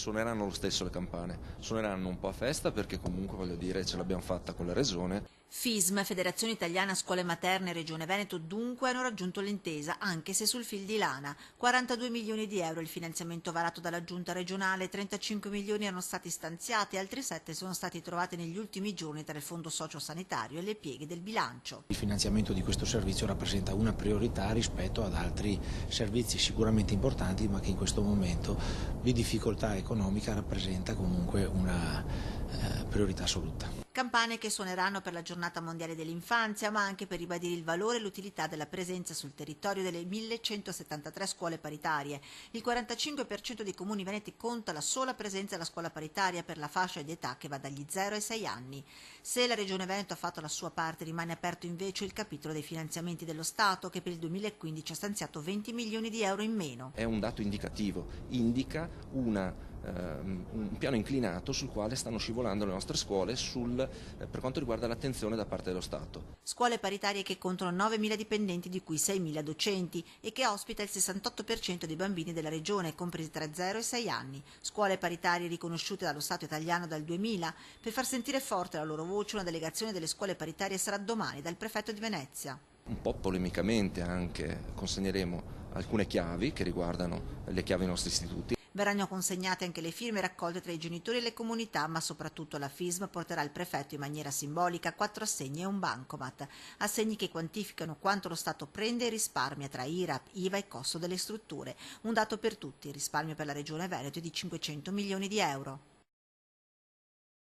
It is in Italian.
Suoneranno lo stesso le campane, suoneranno un po' a festa perché comunque voglio dire ce l'abbiamo fatta con la Regione. FISM, Federazione Italiana Scuole Materne e Regione Veneto dunque hanno raggiunto l'intesa, anche se sul fil di lana. 42 milioni di euro il finanziamento varato dalla Giunta regionale, 35 milioni erano stati stanziati, altri 7 sono stati trovati negli ultimi giorni tra il Fondo Sociosanitario e le pieghe del bilancio. Il finanziamento di questo servizio rappresenta una priorità rispetto ad altri servizi sicuramente importanti, ma che in questo momento di difficoltà economica rappresenta comunque una priorità assoluta. Campane che suoneranno per la Giornata Mondiale dell'Infanzia, ma anche per ribadire il valore e l'utilità della presenza sul territorio delle 1173 scuole paritarie. Il 45% dei comuni veneti conta la sola presenza della scuola paritaria per la fascia di età che va dagli 0 ai 6 anni. Se la Regione Veneto ha fatto la sua parte, rimane aperto invece il capitolo dei finanziamenti dello Stato, che per il 2015 ha stanziato 20 milioni di euro in meno. È un dato indicativo, indica un piano inclinato sul quale stanno scivolando le nostre scuole per quanto riguarda l'attenzione da parte dello Stato. Scuole paritarie che contano 9.000 dipendenti, di cui 6.000 docenti, e che ospita il 68% dei bambini della regione, compresi tra 0 e 6 anni. Scuole paritarie riconosciute dallo Stato italiano dal 2000. Per far sentire forte la loro voce, una delegazione delle scuole paritarie sarà domani dal prefetto di Venezia. Un po' polemicamente anche consegneremo alcune chiavi che riguardano le chiavi dei nostri istituti. Verranno consegnate anche le firme raccolte tra i genitori e le comunità, ma soprattutto la FISM porterà al prefetto in maniera simbolica 4 assegni e un bancomat, assegni che quantificano quanto lo Stato prende e risparmia tra IRAP, IVA e costo delle strutture. Un dato per tutti, il risparmio per la Regione Veneto è di 500 milioni di euro.